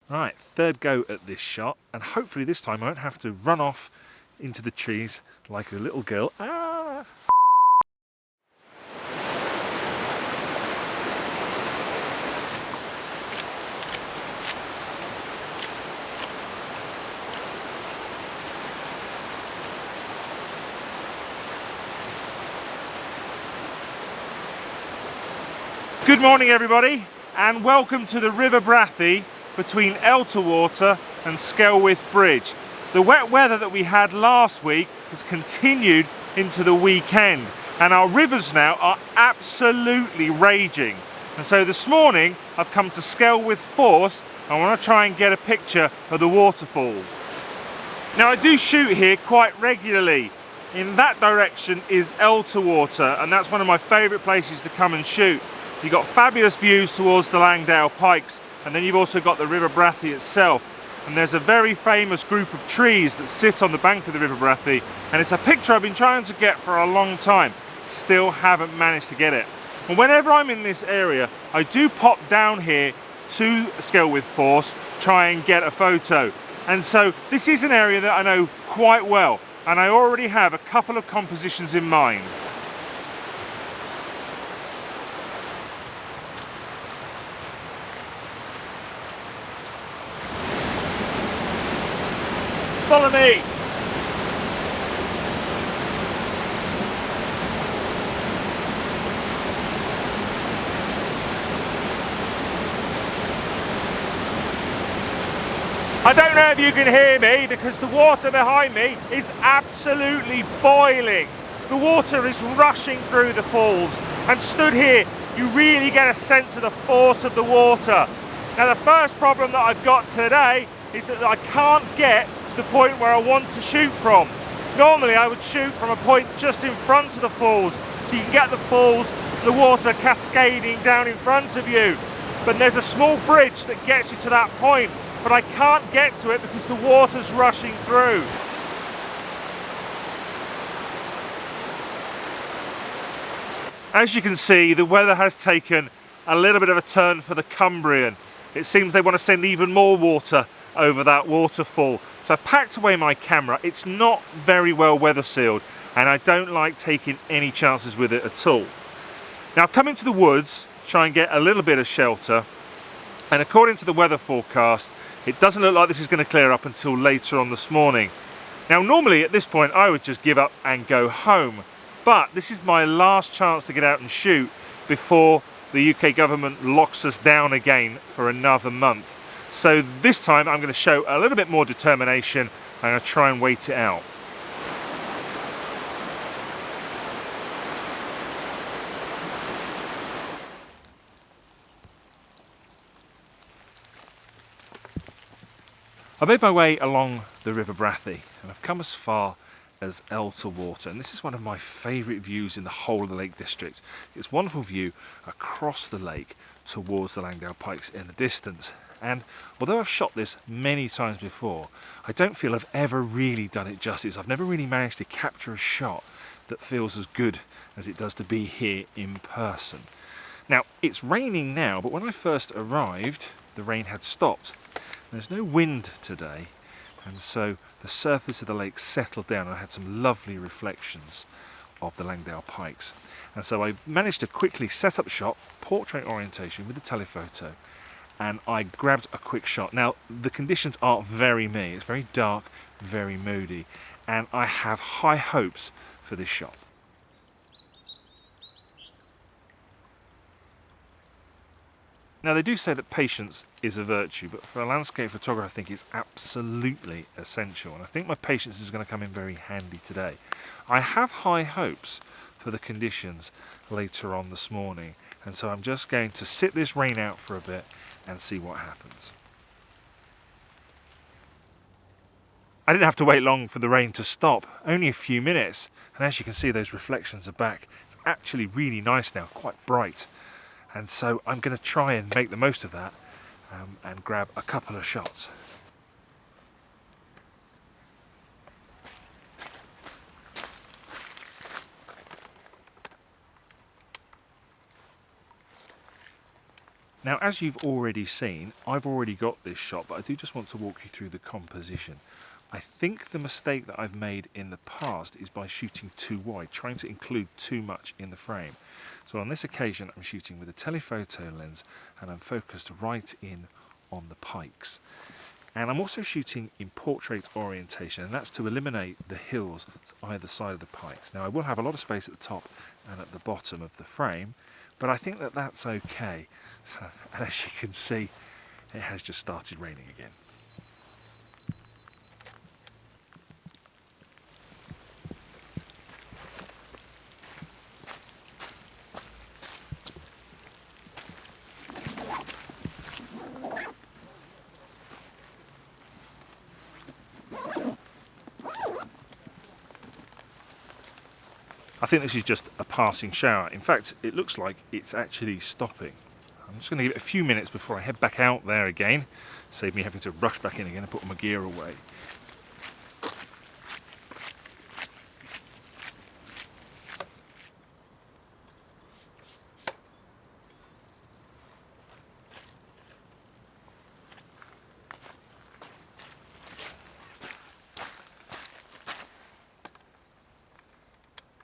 Right, third go at this shot, and hopefully this time I won't have to run off into the trees like a little girl. Ah! Good morning everybody, and welcome to the River Brathay between Elterwater and Skelwith Bridge. The wet weather that we had last week has continued into the weekend, and our rivers now are absolutely raging. And so this morning I've come to Skelwith Force. I want to try and get a picture of the waterfall. Now I do shoot here quite regularly. In that direction is Elterwater, and that's one of my favourite places to come and shoot. You've got fabulous views towards the Langdale Pikes, and then you've also got the River Brathay itself. And there's a very famous group of trees that sit on the bank of the River Brathay, and it's a picture I've been trying to get for a long time. Still haven't managed to get it. And whenever I'm in this area, I do pop down here to Skelwith Force, try and get a photo. And so this is an area that I know quite well, and I already have a couple of compositions in mind. Follow me! I don't know if you can hear me because the water behind me is absolutely boiling. The water is rushing through the falls, and stood here you really get a sense of the force of the water. Now the first problem that I've got today is that I can't get to the point where I want to shoot from. Normally I would shoot from a point just in front of the falls, so you can get the falls, the water cascading down in front of you. But there's a small bridge that gets you to that point, but I can't get to it because the water's rushing through. As you can see, the weather has taken a little bit of a turn for the Cumbrian. It seems they want to send even more water over that waterfall. So I packed away my camera. It's not very well weather sealed, and I don't like taking any chances with it at all. Now I've come into the woods, try and get a little bit of shelter, and according to the weather forecast, it doesn't look like this is going to clear up until later on this morning. Now normally at this point I would just give up and go home, but this is my last chance to get out and shoot before the UK government locks us down again for another month. So this time I'm going to show a little bit more determination. I'm going to try and wait it out. I made my way along the River Brathay, and I've come as far as Elterwater, and this is one of my favourite views in the whole of the Lake District. It's a wonderful view across the lake towards the Langdale Pikes in the distance. And although I've shot this many times before, I don't feel I've ever really done it justice. I've never really managed to capture a shot that feels as good as it does to be here in person. Now, it's raining now, but when I first arrived, the rain had stopped. There's no wind today, and so the surface of the lake settled down, and I had some lovely reflections of the Langdale Pikes. And so I managed to quickly set up shot, portrait orientation with the telephoto, and I grabbed a quick shot. Now the conditions aren't very me, it's very dark, very moody, and I have high hopes for this shot. Now they do say that patience is a virtue, but for a landscape photographer I think it's absolutely essential, and I think my patience is going to come in very handy today. I have high hopes for the conditions later on this morning, and so I'm just going to sit this rain out for a bit and see what happens. I didn't have to wait long for the rain to stop, only a few minutes, and as you can see those reflections are back. It's actually really nice now, quite bright. And so I'm going to try and make the most of that and grab a couple of shots. Now, as you've already seen, I've already got this shot, but I do just want to walk you through the composition. I think the mistake that I've made in the past is by shooting too wide, trying to include too much in the frame. So on this occasion, I'm shooting with a telephoto lens and I'm focused right in on the pikes. And I'm also shooting in portrait orientation, and that's to eliminate the hills either side of the pikes. Now, I will have a lot of space at the top and at the bottom of the frame, but I think that that's okay. And as you can see, it has just started raining again. I think this is just a passing shower. In fact, it looks like it's actually stopping. I'm just going to give it a few minutes before I head back out there again, save me having to rush back in again and put my gear away.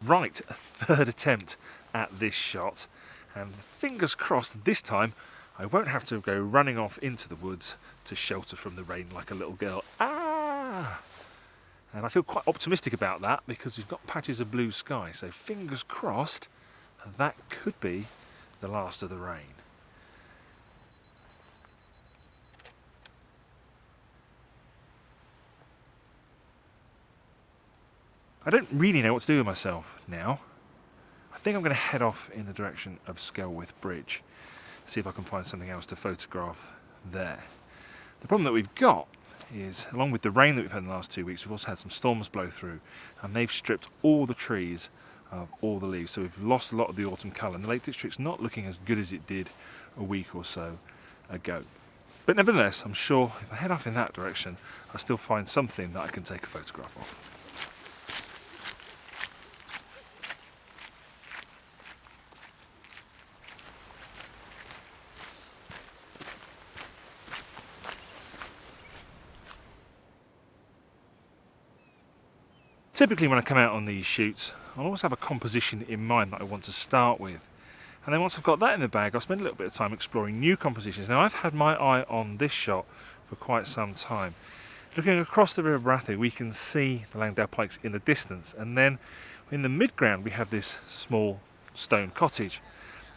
Right, a third attempt at this shot, and fingers crossed this time I won't have to go running off into the woods to shelter from the rain like a little girl. Ah! And I feel quite optimistic about that because we've got patches of blue sky, so fingers crossed that could be the last of the rain. I don't really know what to do with myself now. I think I'm going to head off in the direction of Skelwith Bridge, see if I can find something else to photograph there. The problem that we've got is, along with the rain that we've had in the last 2 weeks, we've also had some storms blow through, and they've stripped all the trees of all the leaves, so we've lost a lot of the autumn colour, and the Lake District's not looking as good as it did a week or so ago. But nevertheless, I'm sure if I head off in that direction, I'll still find something that I can take a photograph of. Typically when I come out on these shoots, I'll always have a composition in mind that I want to start with. And then once I've got that in the bag, I'll spend a little bit of time exploring new compositions. Now, I've had my eye on this shot for quite some time. Looking across the River Brathay, we can see the Langdale Pikes in the distance. And then in the midground, we have this small stone cottage.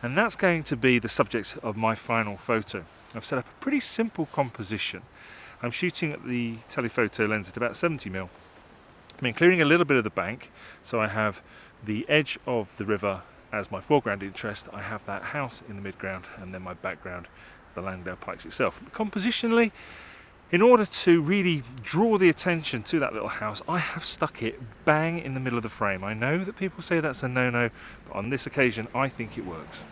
And that's going to be the subject of my final photo. I've set up a pretty simple composition. I'm shooting at the telephoto lens at about 70mm. I'm including a little bit of the bank, so I have the edge of the river as my foreground interest. I have that house in the midground, and then my background, the Langdale Pikes itself. Compositionally, in order to really draw the attention to that little house, I have stuck it bang in the middle of the frame. I know that people say that's a no-no, but on this occasion I think it works.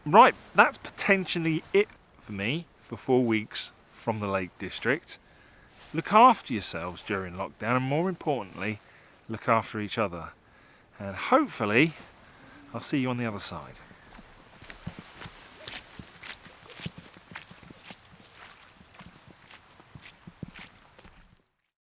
Right, that's potentially it for me for 4 weeks from the Lake District. Look after yourselves during lockdown, and more importantly, look after each other. And hopefully, I'll see you on the other side.